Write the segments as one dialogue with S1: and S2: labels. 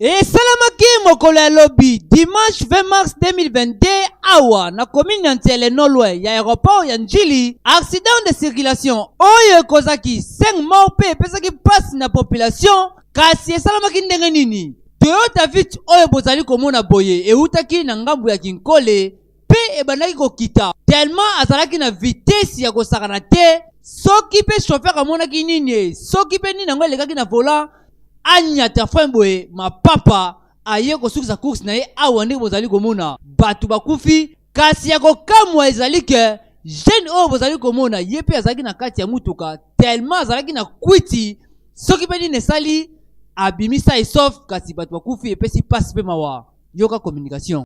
S1: Et salamaki mokolo ya lobi dimanche 20 mars 2022 awa na commune ya Ntiele Nolwe ya aéroport ya Njili accident de circulation oyo ekozaki 5 morts pe epesaki pasi na population kasi esalamaki ndenge nini Toyota Vitz oyo bozali komona boye eutaki na ngambu ya Kinkole pe ebandaki kokita tellement azalaki na vitesse ya kosakana te soki pe chauffeur amonaki nini soki pe nini yango elekaki na volant anyata fwemboe mapapa aye kosukisa course na ye awa ndenge bozali komona batu bakufi kasi ya kokamwa ezali ke jeune oyo bozali komona ye pe azalaki na kati ya mutuka tellement azalaki na kwiti soki pe nini esali abimisa esof kasi batu bakufi epesi pasi pe mawa yoka communication.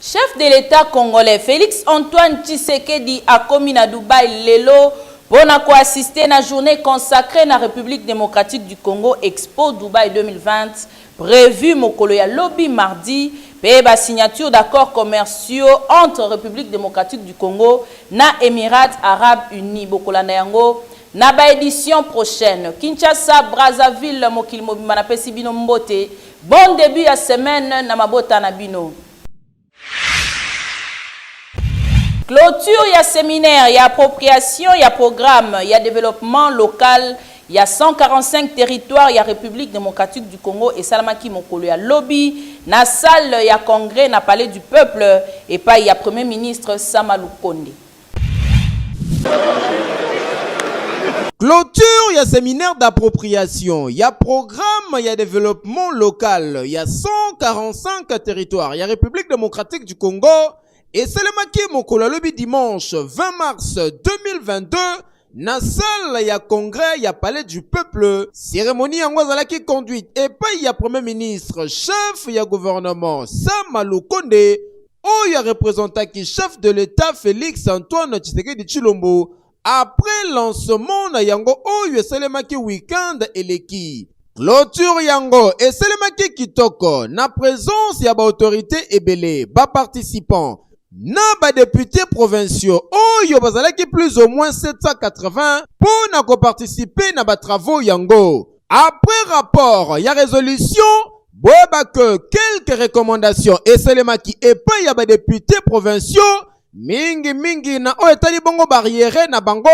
S2: Chef de l'État congolais Félix Antoine Tshisekedi a commis à Dubaï lelo pour assister à la journée consacrée à la République démocratique du Congo Expo Dubaï 2020 prévu mokolo ya lobby mardi pe ba signature d'accords commerciaux entre République démocratique du Congo na Émirats arabes unis bokolanda yango na ba édition prochaine Kinshasa Brazzaville mokili mobimba na pesi bino mbote bon début ya semaine na mabota na bino. Clôture, il y a séminaire, il y a appropriation, il y a programme, il y a développement local, il y a 145 territoires, il y a République démocratique du Congo et Salamaki Mokolo, il y a lobby, na salle, il y a congrès, na palais du peuple et pas il y a Premier ministre Samalou Konde.
S3: Clôture, il y a séminaire d'appropriation, il y a programme, il y a développement local, il y a 145 territoires, il y a République démocratique du Congo. Et c'est le maki mokolo lobi dimanche 20 mars 2022 na salle ya congrès ya palais du peuple cérémonie yango azalaki conduite et pas ya premier ministre chef ya gouvernement Samalou Konde oyo représentaki chef de l'état Félix Antoine Tshisekedi Tshilombo après lancement na yango oyo esalemaki week-end eleki. Clôture yango esalemaki kitoko na présence ya ba autorité ebele ba participants na ba députés provinciaux oyo bazalaki plus ou moins 780 pour na ko participer na ba travaux yango. Après rapport ya résolution boba que quelques recommandations esalemaki et pas ya ba députés provinciaux mingi na oyo etali bongo barrière na bango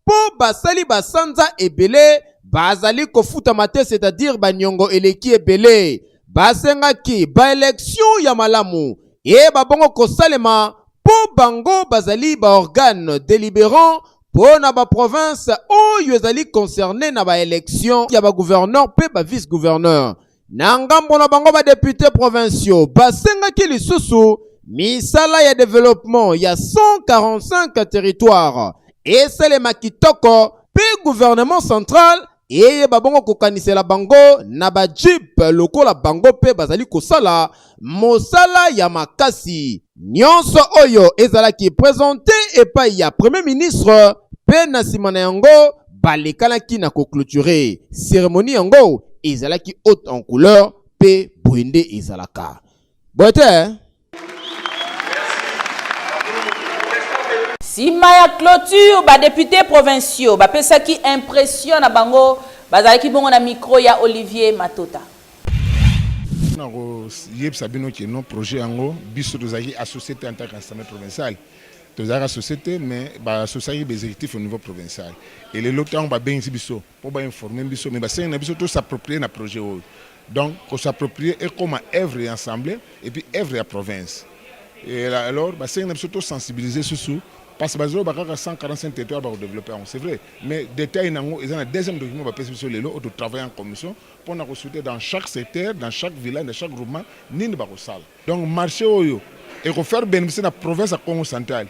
S3: po basali basanza ebele bazali kofuta mate c'est-à-dire banyongo eleki ebele basengaki ba élection ya malamu et babongo kosalema po bango bazali ba organe délibérant po na ba province oyo ezali concerné na ba élection ya ba gouverneur pe ba vice gouverneur na ngambo na bango ba députés provinciaux basengaki lisusu misala ya développement ya 145 territoires et selema kitoko pe gouvernement central et babongo kokanisela bango na ba jeep lokola bango pe bazali kosala mosala ya makasi nyonso oyo ezalaki présenté et pa ya premier ministre pe na simana yango balekalaki na clôturer cérémonie yango ezalaki haute en couleur pe boende ezalaka bote.
S2: Sima ya clôture, ba députés provinciaux, ba pesa qui impression na bango, bazali ki bongo na micro ya Olivier Matota.
S4: Nako yeb sabino ki non projet yango biso tozaki associé en tant qu'instrument provincial. Tozaka société mais ba société des exécutifs au niveau provincial. Et les locaux ba bengi biso pour ba informer biso mais ba sen na biso to s'approprier na projet o. Donc ko s'approprier et comme œuvre ensemble et puis œuvre à province. Et alors ba sen na biso to sensibiliser sous parce que les 145 territoires pour développer, c'est vrai. Mais détail, ils ont un deuxième document sur les lots, de travailler en commission pour nous consulter dans chaque secteur, dans chaque village, dans chaque groupement, ni de salle. Donc, marché oyo, et faire bénéficier de la province à Congo central.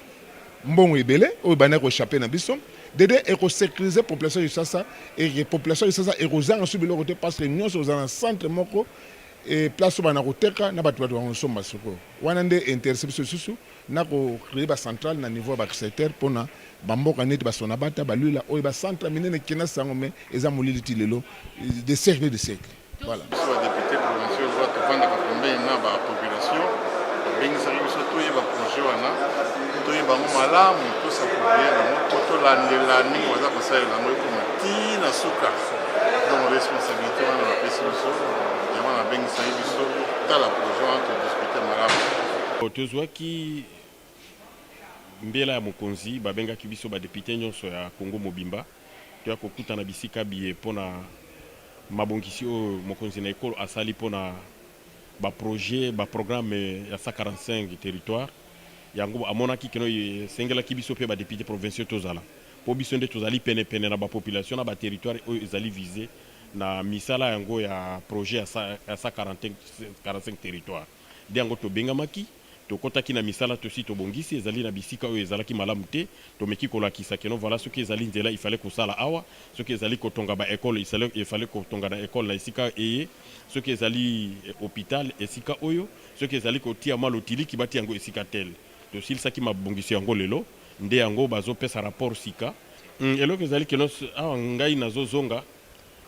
S4: Bon, et belé, ou bané ko échapper na biso. Dédé et ko sécuriser la population de ça et la population de ça et aux ensuite de l'autre parce que nous sommes dans un centre moko et place où on a roteka na batu batu on somba soko. Wanande interception susu. Na ko créer ba centrale na niveau ba secteur pona bamboka neti basona bata balula oyo ba centre minene kina sango me eza moliliti lelo de siècle de siècle voilà.
S5: Les députés provinciaux doivent vendre combien na ba population bengi sa biso toyeba projet wana toyeba ngo malamu tosaproprie yango po tolandela ndenge baza kosalela yango ekoma ntina suka donc responsabilité wana bapesi biso yango nabengisaki biso tala projet wana todiskute malamu
S6: tozwaki mbela ya mokonzi babengaki biso badepute nyonso ya Congo mobimba toya kokutana bisika biye mpona mabongisi oyo mokonzi na ekolo asali mpona baprojet baprogramme ya 145 territoire yango amonaki keno esengelaki biso mpe badepute provinciaux tozala mpo biso nde tozali penepene na bapopulation na baterritoire oyo ezali vise na misala yango ya projet ya 145 territoire nde yango tobengamaki tokotaki na misala tosi tobongisi ezali na bisika oyo ezalaki malamu te tomeki kolakisa keno voilà soki ezali nzela ifale kosala awa soki ezali kotonga ba école ifale kotonga na école na esika eye soki ezali hôpital esika oyo soki ezali kotia mwa lotiliki bati yango esika tel tosilisaki mabongisi yango lelo nde yango bazopesa rapport sika eloko ezali keno awa ngai nazozonga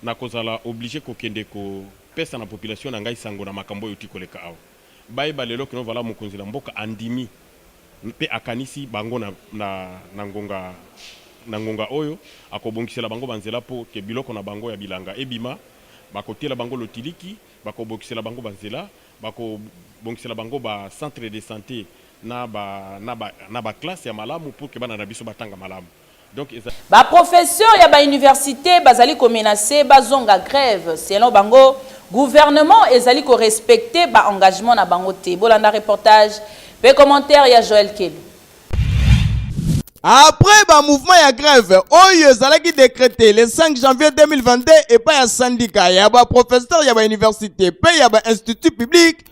S6: nakozala obligé kokende kopesa na population na ngai sango na makambo oyo tikoleka awa bayeba lelo keno vala mokonzi na mboka andimi mpe akanisi bango na ngonga oyo akobongisela bango banzela po ke biloko na bango ya bilanga ebima bakotela bango lotiliki bakobongisela bango banzela bakobongisela bango ba centre de santé na ba classe ya malamu pour ke bana na biso batanga malamu. Donc
S2: ba professeur ya ba université bazali ko menacer bazonga grève selon bango gouvernement ezali ko respecter ba engagement na bango te. Bolanda reportage pe commentaire ya Joël Kelly.
S3: Après ba mouvement ya grève oyo ezalaki décrété le 5 janvier 2022 et pas ya syndicat ya ba professeur ya ba université pe ya ba institut public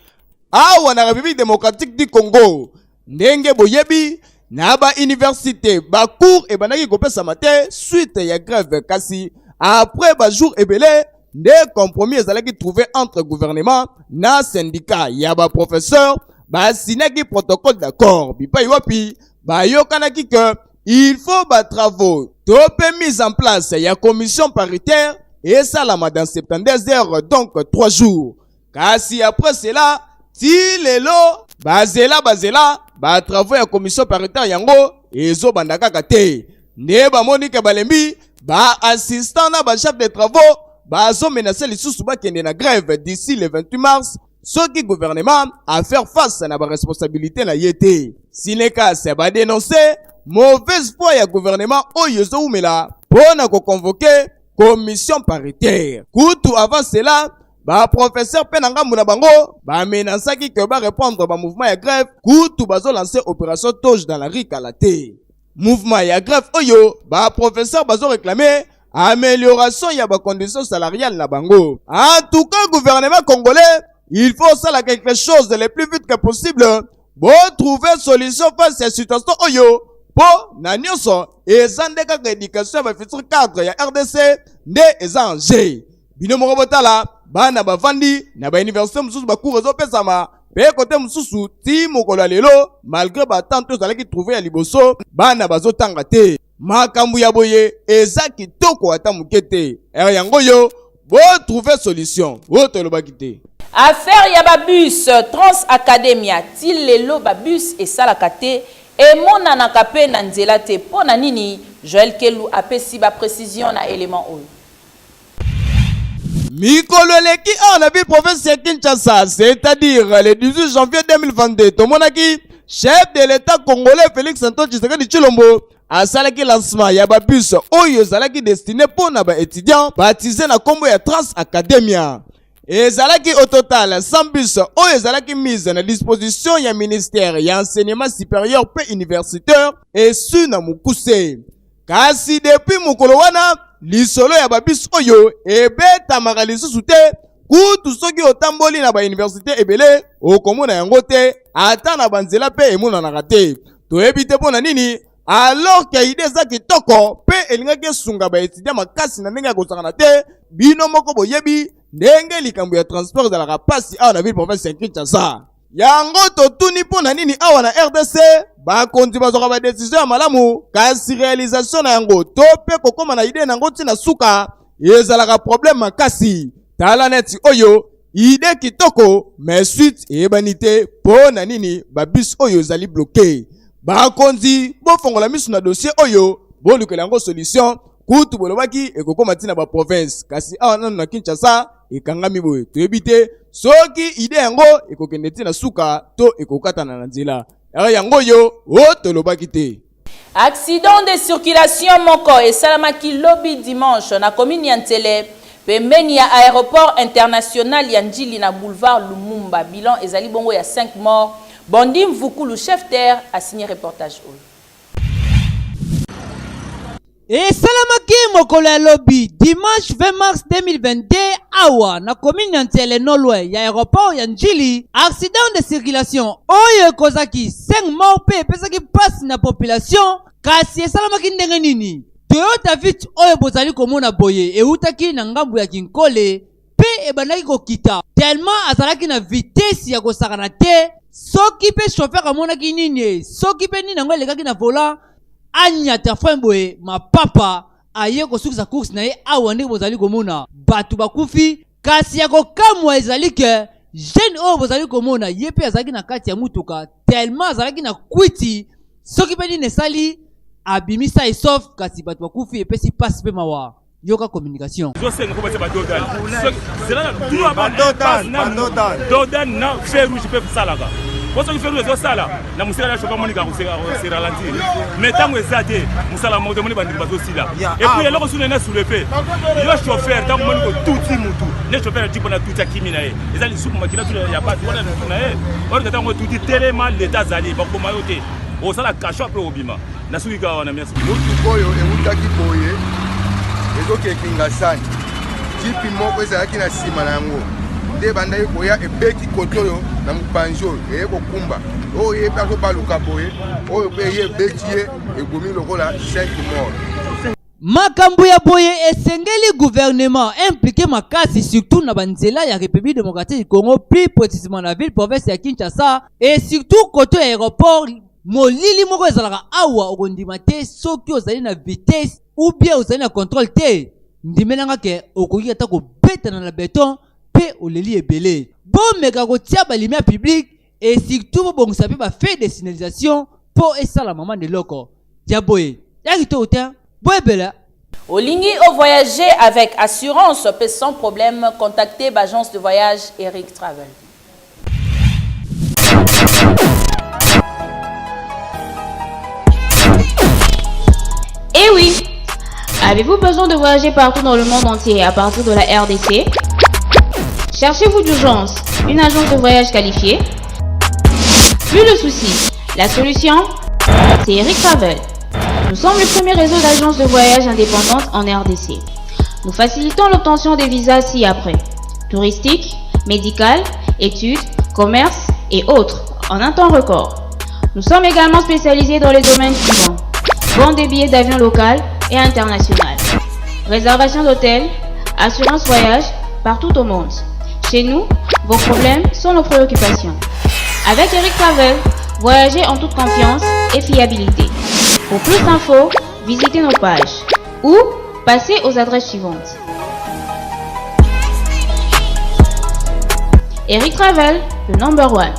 S3: awa na République démocratique du Congo ndenge boyebi na ba université ba cours et banaki kopesa mate suite ya grève kasi après ba jour ebele nde compromis ezalaki trouvé entre gouvernement na syndicat ya ba professeur ba sinaki protocole d'accord bipa yopi ba yokanaki que il faut ba travaux topé mise en place ya commission paritaire et ça la dans 72 heures donc 3 jours kasi après cela ti lelo bazela ba travaux ya commission paritaire yango ezo bandaka kate ne ba monique balembi ba assistant na ba chef de travaux ba zo menacer les sous ba kende na grève d'ici le 28 mars ce qui gouvernement à faire face na ba responsabilité na yete sineka se ba dénoncer mauvaise foi ya gouvernement oyo zo umela pona ko convoquer commission paritaire kutu avant cela ba professeur penanga muna bango ba menacaki que ba répondre ba mouvement ya grève kutu bazo lancer opération Toge dans la rue Kalaté mouvement ya grève oyo ba professeur bazo réclamer amélioration ya ba conditions salariales na bango. En tout cas gouvernement congolais il faut ça quelque chose le plus vite que possible pour trouver solution face à situation oyo po na nyonso ezande ka éducation ba futur cadre ya RDC nde ezanje bino moko botala bana bavandi na ba université mususu ba cours ezopesama pe kote mususu ti mokolo lelo malgré ba tanto ezalaki trouver ya liboso bana bazotanga te makambu ya boye eza kitoko ata mukete yango yo bo trouver solution oto lobaki te.
S2: Affaire ya ba bus Trans Academia ti lelo ba bus esalaka te et monanaka pe na nzela te pona nini Joël Kelou apesi ba précision na élément oyo.
S3: Mikolo leki en la ville province de Kinshasa, c'est-à-dire le 18 janvier 2022, tomonaki chef de l'État congolais Félix Antoine Tshisekedi Tshilombo a salaki lancement ya ba bus oyo zalaki destiné pour na ba étudiants baptisé na kombo ya Trans Academia. Et zalaki au total 100 bus oyo zalaki mise na disposition ya ministère ya enseignement supérieur pe universitaire et su na mukuse. Kasi depuis mukolo wana lisolo ya babis oyo ebeta magali te kutu soki otamboli na ba université ebele okomona yango te ata na banzela pe emonanaka te toyebi te mpona nini alors que ide eza kitoko pe elingaki esunga ba étudiant makasi na ndenge ya kosakana te bino moko boyebi ndenge likambo ya transport ezalaka pasi awa na ville province ya Kinshasa yango totuni mpona nini awa na RDC bakonzi bazwaka ba décision ya malamu kasi réalisation na yango to pe kokoma na ide nango ntina suka ezalaka problème makasi tala neti oyo ide kitoko mais suite eyebani te mpo na nini babus oyo ezali bloqué. Bakonzi bofongola misu na dossier oyo bolukela yango solution kutu bolobaki ekokoma tina ba province kasi awa nanu na Kinshasa ekangami boye toyebi te soki ide yango ekokende tina suka to ekokatana na nzela yango yo o tolobaki te.
S2: Accident de circulation moko et salamaki lobby dimanche na commune ya Ntele pembeni ya aéroport international ya Njili na boulevard Lumumba. Bilan ezali bongo ya 5 morts. Bondim Vukulu chef terre a signé reportage oyo.
S1: esalamaki mokolo ya lobi dimanche 20 mars 2022 awa na commune ya Ntele Nolwe ya aéroport ya Njili accident de circulation oyo ekozaki 5 morts pe epesaki pasi na population kasi esalamaki ndenge nini. Toyota Vitz oyo bozali komona boye eutaki na ngambu ya Kinkole pe ebandaki kokita tellement azalaki na vitesse ya kosakana te soki pe chauffeur amonaki nini soki pe nini yango elekaki na volant anyata fwemboe mapapa aye kosukisa course na ye awa ndenge bozali komona bato bakufi kasi ya kokamwa ezali ke jeune oyo bozali komona ye pe azalaki na kati ya mutuka tellement azalaki na kwiti soki pe nini esali abimisa esof kasi bato bakufi epesi pasi pe mawa yoka communication
S7: Parce que nous faisons ça là, la musique là, je peux montrer que c'est ralenti. Mais tant que ça dit, nous allons monter mon bandit aussi là. Et puis alors que nous sommes sous le fait, le chauffeur, tant que tout le monde, le chauffeur dit qu'on a tout à qui minae. Et ça les sous qui là, il y a pas de problème tout nae. Or que tant que tout dit tellement l'état zali, pas comme mayoté. Au ça la cache après au bima. Na suika on a merci.
S8: Mutu koyo emutaki boye. Ezoke kingasani. Jipi moko ezalaki na sima na yango. Nde banda koya ebeki kotoyo na mupanjo ekokumba oyo epaso baluka boye oyo pe ye betie egomi lokola 5 morts.
S1: makambo ya boye esengeli gouvernement impliqué makasi surtout na banzela ya République démocratique du Congo plus précisément na ville province ya Kinshasa et surtout côté aéroport molili moko ezalaka awa okondima te soki ozali na vitesse ou bien ozali na contrôle te ndimelanga ke okoki ata kobetana na béton pe oleli ebele bomeka kotia balimia public et surtout bobongisa pe bafait de signalisation po esala mama de loko dia boye yaki to otin boyebela.
S2: Olingi au voyager avec assurance peut sans problème contacter l'agence de voyage Eric Travel.
S9: Eh oui, avez-vous besoin de voyager partout dans le monde entier à partir de la RDC? Cherchez-vous d'urgence une agence de voyage qualifiée? Plus de soucis, la solution, c'est Eric Travel. Nous sommes le premier réseau d'agences de voyage indépendantes en RDC. Nous facilitons l'obtention des visas ci-après. Touristique, médical, études, commerce et autres en un temps record. Nous sommes également spécialisés dans les domaines suivants. Vente des billets d'avion local et international. Réservation d'hôtels, assurance voyage partout au monde. Chez nous, vos problèmes sont nos préoccupations. Avec Eric Travel, voyagez en toute confiance et fiabilité. Pour plus d'infos, visitez nos pages ou passez aux adresses suivantes. Eric Travel, le number 1.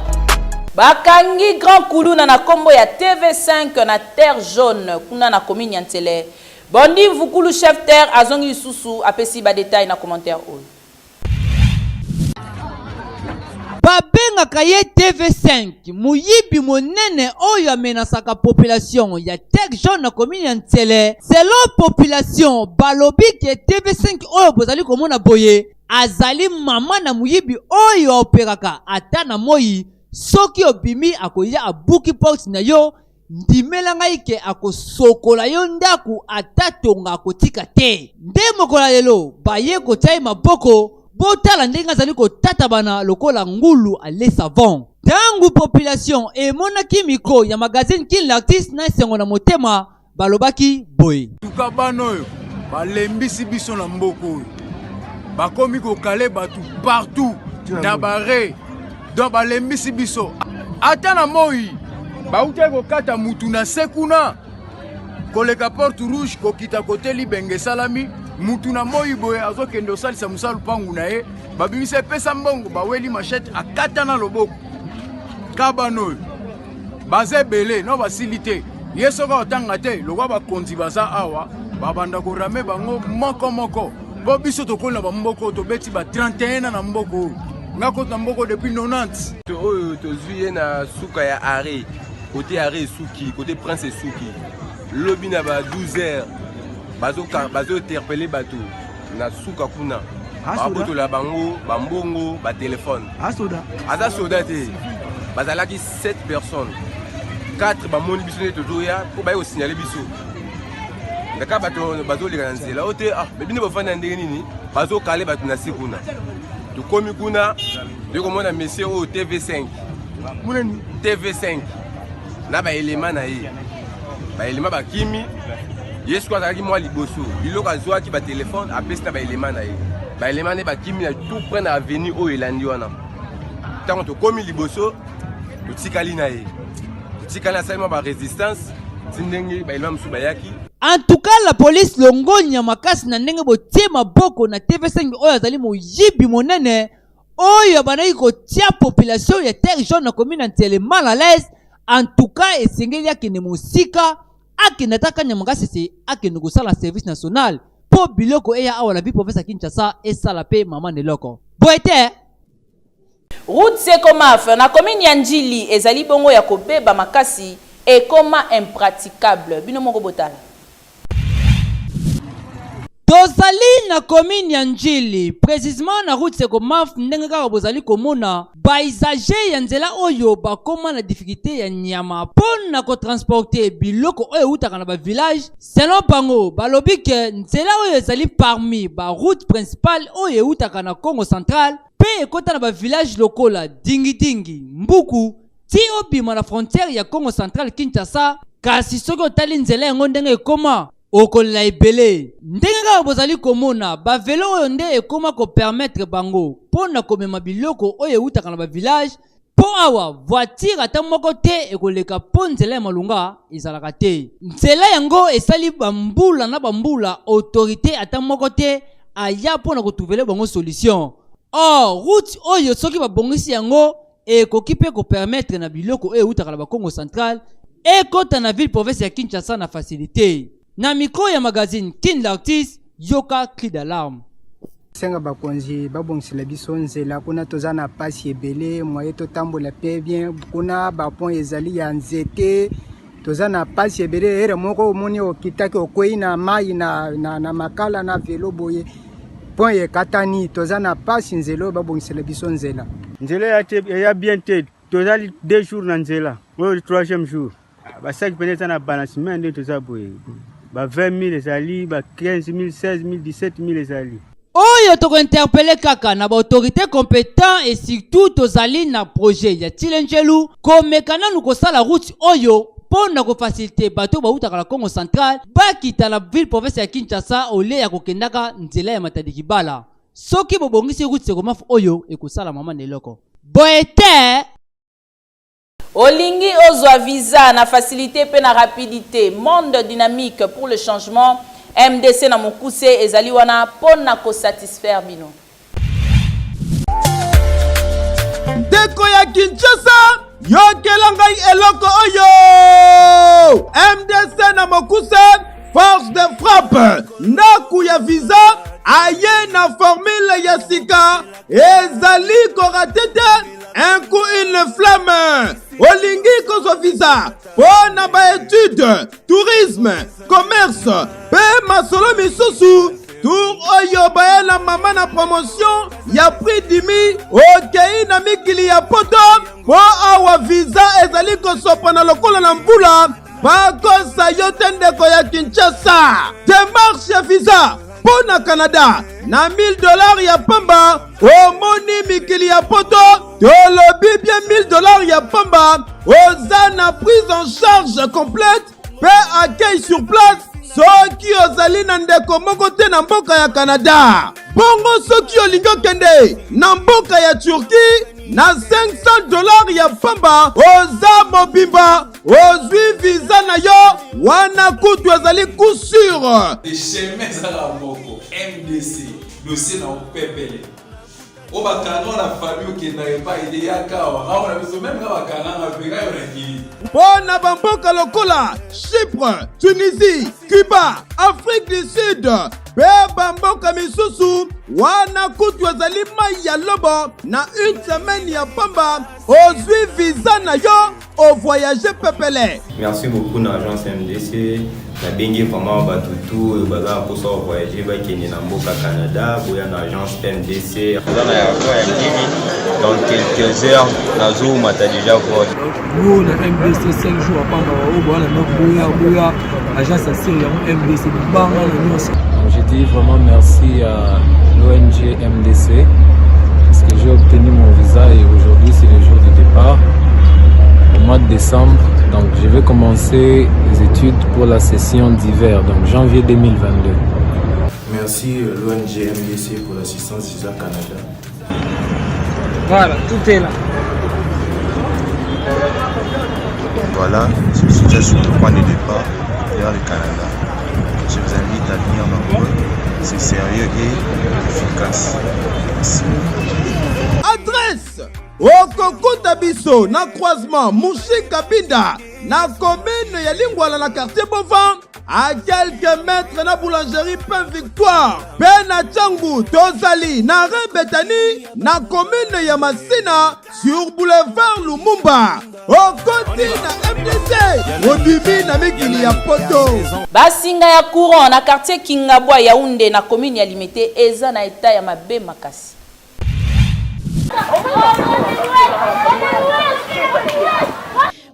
S2: Bakangi Grand Koulouna na kombo ya TV5 na terre jaune kuna na commune ya Ntele. Bondi Vukulu chef terre azongi susu apesi ba détail na commentaire oyo.
S1: Babengaka ye TV5 muyibi monene oyo amenasaka population ya terre jaune na commune ya Ntele. Selon population balobi ke TV5 oyo bozali komona boye azali mama na muyibi oyo operaka ata na moyi soki obimi akoya abuki porte na yo ndimela ngai ke akosokola yo ndaku atatonga akotika te nde mokola lelo baye kotai maboko botala ndenge azali kotata bana lokola ngulu ale savon tangu population emonaki micro ya magazine Kin l'artiste na sengo na motema balobaki boy
S10: tuka bano yo balembisi biso na mboko oyo bakomi kokale batu partout na bare donc balembisi biso ata na moi bauti kokata mutu na se kuna koleka porte rouge kokita kote libenge salami mutu na moi boye azokende osalisa mosala lupangu na ye babimisa epesa mbongo baweli machete akata na loboko kabana oyo baza ebele no basili te ye soki otanga te lokwa bakonzi baza awa babanda korame bango moko mpo biso tokoli na bamboko tobeti ba 31 na mboko oyo nga koti na mboko depuis 90
S8: oyo tozwi ye na suka ya are kote are esuki kote prince esuki lobi na ba 12 heures bazointerpele bato na suka kuna babotola bango bambongo batelefone aza soda te bazalaki 7 personnes 4 bamoni biso nde tozoya mpo baye kosignale biso ndaka bato bazoleka na nzela oyo te bebine bafandi na ndenge nini bazokale bato na se kuna tokomi kuna ndekomona monsieur oyo TV5 TV5 na baelema na ye baelema bakimi ye siko azalaki mwa liboso biloko azwaki batelefone apesi na baelema na ye baelema nde bakimi na tout près na avenue oyo elandi wana ntango tokomi liboso totikali na ye totikali asali mwa barésistance ti ndenge baelema mosusu bayaki.
S1: En tout cas, la police longonya makasi na ndenge botie maboko na TV5 oyo azali moyibi monene oyo banaki kotia population ya terre jaune na commune ya Ntele mal à l'aise. En tout cas, esengeli akende mosika akende atakanya makasi akende kosala service national po biloko eya awa la vie province ya Kinshasa esala pe mama neloko boete.
S2: Route Sekomaf na commune ya Njili ezali bongo ya kobeba makasi ekoma impraticable bino moko botala.
S1: Tozali na commune ya Njili, précisément na route Sekomaf ndenge kaka bozali komona baisager ya nzela oyo bakoma na difficulté ya nyama pona ko transporter biloko oyo utaka na ba village. Selon bango balobi ke nzela oyo ezali parmi ba route principale oyo utaka na Congo central pe ekota na ba village lokola Dingi Mbuku ti obima na frontière ya Congo central Kinshasa. Kasi soki otali nzela yango ndenge ekoma okolela ebele ndenge kaka bozali komona bavelo oyo nde ekoma kopermettre bango mpona komema biloko oyo eutaka na bavillage mpo awa voiture ata moko te ekoleka mpo nzela ya malunga ezalaka te. Nzela yango esali bambula na bambula autorité ata moko te aya mpona kotrouvele bango solution. Or route oyo soki babongisi yango ekoki mpe kopermettre na biloko oyo eutaka na bakongo central ekota na ville province ya Kinshasa na facilité. Na micro ya magazine King l'artiste yoka cri d'alarme.
S11: Senga bakonzi babongisela biso nzela kuna toza na pasi ebele moye totambola pe bien kuna bapon ezali ya nzete toza na pasi ebele ere moko omoni okitaki okwei na mai na makala na velo boye pon ekatani toza na pasi nzela babongisela biso nzela
S12: ya bien te toza 2 jours na nzela oyo 3e jour basaki peneza na balancement nde toza boye ba 20 000 ezali ba 15 000 16 000 17 000 ezali
S1: oyo toko interpeller kaka na ba autorité compétent et surtout tozali na projet ya Tilengelu komekana nu kosala route oyo pona ko faciliter bato ba utaka la Congo central bakita la ville province ya Kinshasa ole ya kokendaka nzela ya Matadi Kibala soki bobongisi route Sekomaf oyo ekosala mama neloko boete.
S2: Olingi ozwa visa na facilité pe na rapidité monde dynamique pour le changement MDC na mokuse ezali wana pona ko satisfaire bino.
S3: Ndeko ya Kinshasa yokela ngai eloko oyo MDC na mokuse force de frappe ndaku ya visa aye na formule ya sika ezali koratete un coup une flamme olingi kozwa visa pona ba étude tourisme commerce pe masolo misusu tour oyo bayela mama na promotion ya prix dimi okei na mikili ya poto po awa visa ezali kosopana lokola na mbula bakosa yo te ndeko ya Kinshasa. Démarche ya visa pona Canada na $1000 ya pamba omoni mikili ya poto tolobi bien $1000 ya pamba oza na prise en charge complète pe accueil sur place soki ozali na ndeko moko te na mboka ya Canada. bongo soki olingi okende na mboka ya Turquie na $500 ya pamba oza mobimba ozwi visa na yo wana kutu ezali kusure
S13: chemin ezala moko MDC dossier na opepele o bakanga na famille okenda epai de yakawa aona biso même ka bakanga peka yo na kili
S3: mpona bamboka lokola Chypre, Tunisie, Cuba, Afrique du Sud mpe bamboka misusu wana kutu ezali mai ya lobo na une semaine ya pamba ozwi visa na yo ovoyage pepele.
S14: Merci beaucoup na agence MDC na bengi vraiment batutu baza posa voyager bakende na mboka Canada boya na agence MDC dans l'aéroport ya Njili dans quelques heures nazo mata déjà voir
S15: nous na MDC 5 jours à pamba o boya na boya agence ya MDC banga na nyonso.
S16: Je dis vraiment merci à l'ONG MDC parce que j'ai obtenu mon visa et aujourd'hui c'est le jour du départ au mois de décembre. Donc je vais commencer les études pour la session d'hiver, donc janvier 2022.
S17: Merci l'ONG MDC pour l'assistance Visa Canada.
S15: Voilà, tout est là.
S17: Voilà, je suis déjà sur le point de départ vers le Canada. Je vous invite à venir nombreux. C'est sérieux et efficace. Merci.
S3: Adresse okokuta biso na croisement Mushika Binda na commune ya Lingwala na quartier Bovan à quelques mètres na boulangerie Pain Victoire pe na Tchangu tozali na Rebetani na commune ya Masina sur boulevard Lumumba okoti na MDC odimi na mikili ya poto
S2: basinga ya courant na quartier Kingabwa Yaoundé na commune ya Limité eza na état ya mabe makasi.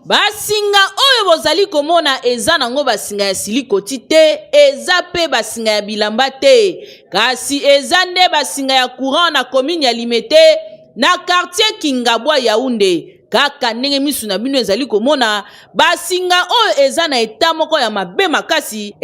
S2: Basinga oyo bozali komona eza nango basinga ya silikoti te eza pe basinga ya bilamba te kasi eza nde basinga ya courant na commune ya Limité na quartier Kingabwa Yaoundé kaka ndenge misu na bino ezali komona basinga oyo eza na eta moko ya mabe makasi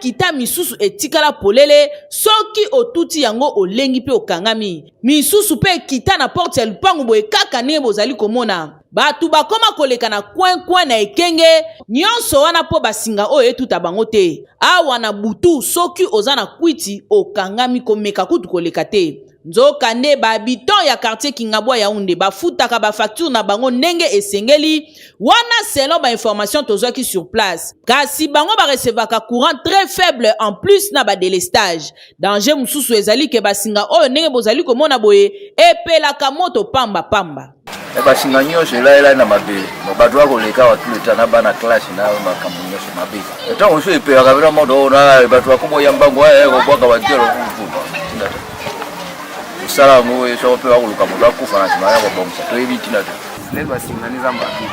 S2: kita misusu etikala polele soki otuti yango olengi pe okangami misusu pe kita na porte ya lupangu boye kaka ndenge bozali komona batu bakoma koleka na coin na ekenge nyonso wana po basinga oyo etuta bango te awa na butu soki oza na kwiti okangami komeka kutu koleka te nzoka nde bahabitant ya quartier Kingabwa Yaoundé bafutaka ba facture na bango ndenge esengeli wana selon ba information tozwaki sur place kasi bango ba recevaka courant très faible en plus na ba délestage danger mususu ezali ke basinga oyo ndenge bozali komona boye epelaka moto pamba
S18: basinga nyonso ela na mabele bato bakoleka batuleta na bana classe na makambo nyonso mabe ntango mosusu epelaka bena moto na bato bakoboya mbango kobwaka batielo kufuba sala ngo eso pe bakoluka moto akufa na nsima ya kobongisa toyebi ntina te
S19: le basinga neza mabe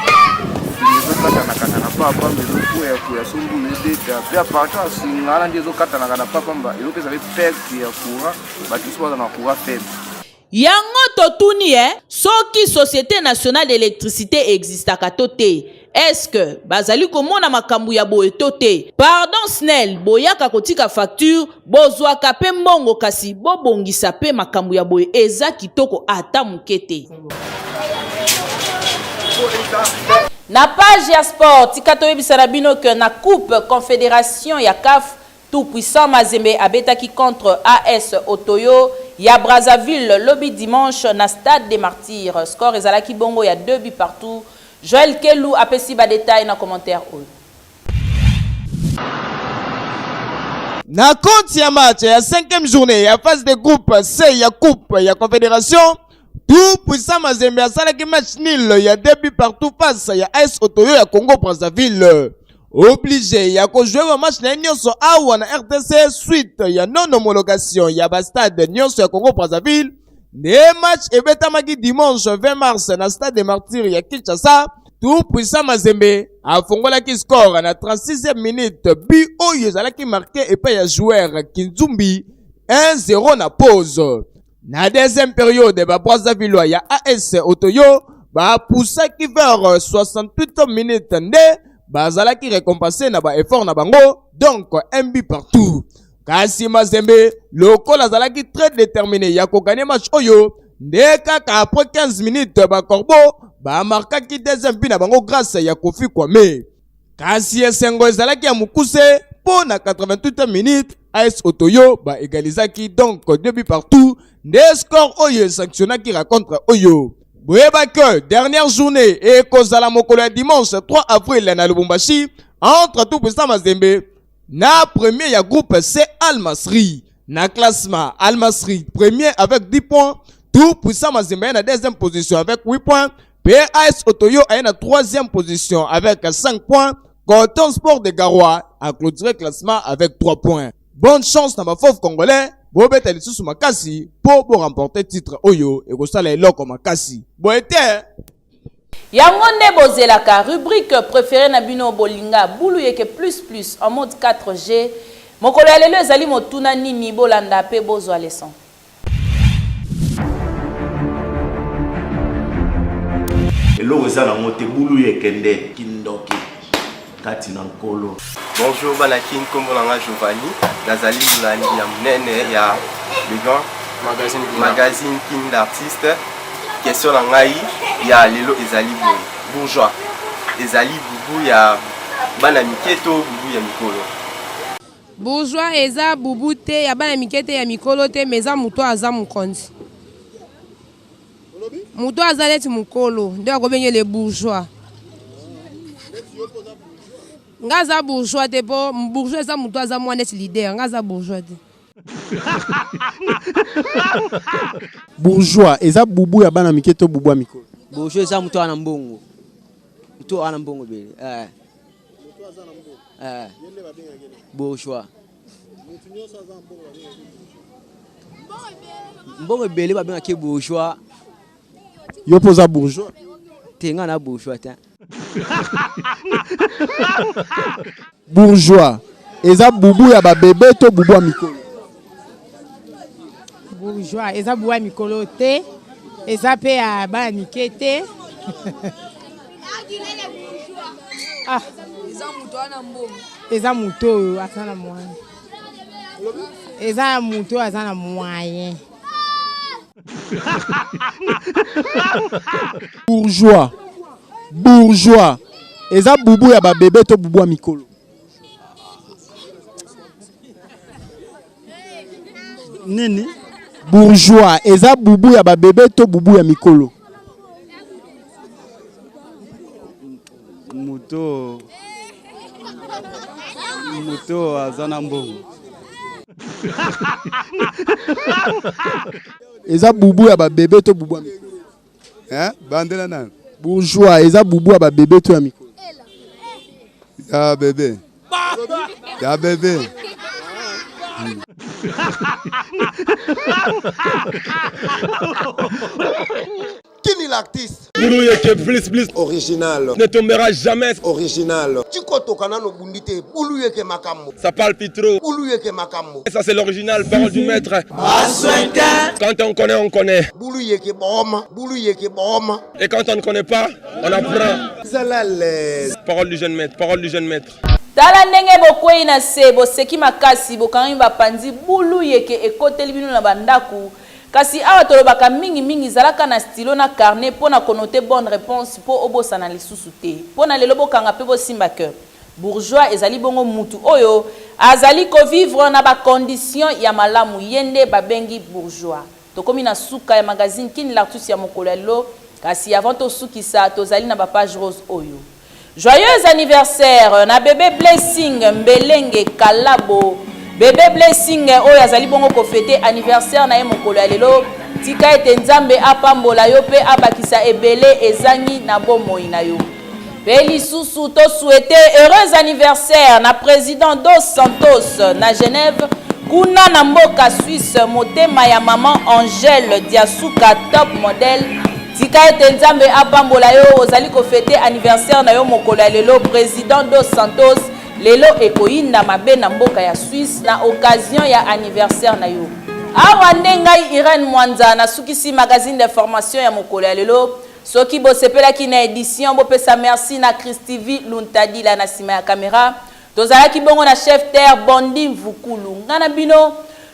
S19: ezokatana na papa mezokuya sombulu edeta pe aparta asinga ala ndi ezokatana na papa mba ezopesa pe perte ya courant bato so baza na courant faible.
S2: Yango totuni soki Société Nationale d'Électricité existaka to te est-ce que bazali komona makambu ya boye to te pardon SNEL boyaka kotika facture bozwaka pe mbongo kasi bobongisa pe makambu ya boye eza kitoko ata mukete. Na page ya sport tika toyebisa na bino que na coupe confédération ya CAF tout puissant Mazembe abetaki contre AS Otoyo ya Brazzaville lobby dimanche na stade des Martyrs. Score ezalaki bongo ya 2 buts partout. Joël Kelou apesi ba détail na commentaire oyo.
S3: Na compte ya match ya 5e journée ya phase de groupe C ya coupe ya confédération tout puissant Mazembe asalaki match nul ya 2 buts partout face ya AS Otoyo ya Congo Brazzaville. Obligé ya ko jouer match na nyonso awa na RTC suite ya non homologation ya ba stade nyonso ya Congo Brazzaville. Ne match ebetamaki dimanche 20 mars na stade des Martyrs ya Kinshasa. Tout puissant Mazembe afongolaki score na 36e minute but oyo ezalaki marqué epai ya joueur Kinzumbi 1-0 na pause. Na deuxième période ba Brazzaville ya AS Otoyo ba poussaki vers 68 minutes nde bazalaki récompensé na ba effort na bango donc un but partout. kasi Mazembe lokola azalaki très déterminé ya kogagner match oyo nde kaka après 15 minutes bakorbo bamarkaki deuxième but na bango grâce ya Kofi Kwame. Kasi esengo ezalaki ya mukuse po na 88 minutes AS Otoyo égalisaki donc 2 buts partout nde score oyo sanctionnaki raconte oyo. Boyeba que dernière journée et kozala mokolo ya dimanche 3 avril na Lubumbashi entre tout puissant Mazembe na premier ya groupe C Al Masri. Na classement Al Masri premier avec 10 points, tout puissant Mazembe na deuxième position avec 8 points, PAS Otoyo est na troisième position avec 5 points, Coton Sport de Garoua a clôturé le classement avec 3 points. Bonne chance na bafov congolais, bobeta lisusu makasi pour remporter titre oyo et kosala eloko makasi. Boete
S2: yango nde bozelaka rubrique préférée na bino bolinga bulu yeke plus en mode 4G mokolo ya lelo ezali motuna nini bolanda pe bozwa leçon.
S20: Eloko eza nango te bulu yeke nde kindoki kati na nkolo.
S21: Bonjour Banakin, kombo nanga Giovanni nazali mulandi ya munene ya Le Grand magazine King d'artiste. Question na ngai ya lelo ezali bourgeois ezali bubu ya bana miketo bubu ya mikolo.
S22: Bourgeois eza bubu te ya bana mikete ya mikolo te meza muto aza mukonzi. Muto aza neti mukolo nde akobenge le bourgeois. Ngaza bourgeois te po bourgeois eza muto aza mwa neti leader ngaza bourgeois te.
S23: Bourgeois eza bubu ya bana miketo bubu ya mikolo.
S24: Bourgeois eza muto ana mbongo. Muto ana mbongo bele. Bourgeois. Mbongo bele ba benga ke bourgeois.
S23: Yo poza bourgeois.
S24: Tenga na bourgeois ta.
S23: Bourgeois eza bubu ya ba bébé to bubu ya mikolo.
S22: Bourgeois eza bubu ya mikolo te. Eza pe ya bana mikete. Ah, eza muto ana mbongo. Eza muto asana mwana. Eza muto asana moyen.
S23: Bourgeois. Bourgeois eza bubu ya ba bébé to bubu ya mikolo. Nini? Bourgeois eza bubu ya ba bébé to bubu ya mikolo.
S25: Muto azana mbongo.
S23: Eza bubu ya ba bébé to bubu ya mikolo.
S25: Bandela nani?
S23: Bourgeois eza bubu ya ba bébé to ya mikolo.
S25: Ya bébé. Ya bébé.
S26: Qui est l'artiste?
S27: Boulouye qui est plus
S26: original.
S27: Ne tombera jamais
S26: Original. Chikoto kanano bundite. Boulouye qui est makambo.
S27: Ça parle plus trop.
S26: Boulouye qui est makambo.
S27: Et ça c'est l'original, parole du maître. Quand on connaît, on connaît.
S26: Boulouye qui est boma. Boulouye qui est boma.
S27: Et quand on ne connaît pas, on apprend.
S26: Zalalaise.
S27: Parole du jeune maître, parole du jeune maître.
S2: Tala ndenge bokwei na se boseki makasi bokangi bapanzi bulu yeke ekoteli bino na bandaku kasi awa tolobaka mingi zalaka na stylo na carnet pona konote bonne réponse po obosa na lisusu te pona lelo bokanga pe bosimba ke bourgeois ezali bongo mutu oyo azali ko vivre na ba condition ya malamu yende babengi bourgeois tokomi na suka ya magazine King l'artiste ya mokolo lelo kasi avant to sukisa tozali na ba page rose oyo. Joyeux anniversaire na bébé Blessing Mbelenge Kalabo. Bébé Blessing oyo azali bongo ko fêter anniversaire na ye mokolo ya lelo. Tika ete nzambe apambola yo pe abakisa ebele ezangi na bomoi na yo. Pe lisusu to souhaiter heureux anniversaire na président Dos Santos na Genève. Kuna na mboka Suisse motema ya maman Angèle Diasuka top modèle. Tika ete nzambe apambola yo ozali ko fêter anniversaire na yo mokolo ya lelo président Dos Santos lelo ekoyinda mabe na mboka ya Suisse na occasion ya anniversaire na yo. Awa ndengai Irene Mwanza na sukisi magazine d'information ya mokolo ya lelo soki bosepelaki na édition bopesa merci na Christivi Luntadi la na sima ya caméra tozalaki bongo na chef terre Bondi Mvukulu ngana bino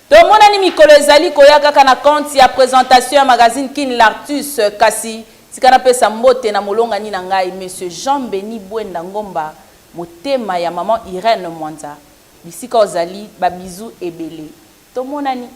S2: tomona ni mikolo ezali koya kaka na compte ya présentation ya magazine Kin l'Artus kasi tikana pesa mbote na molonga ni na ngai monsieur Jean-Béni Bwenda Ngomba motema ya maman Irène Mwanza bisika ozali babizu ebele tomona ni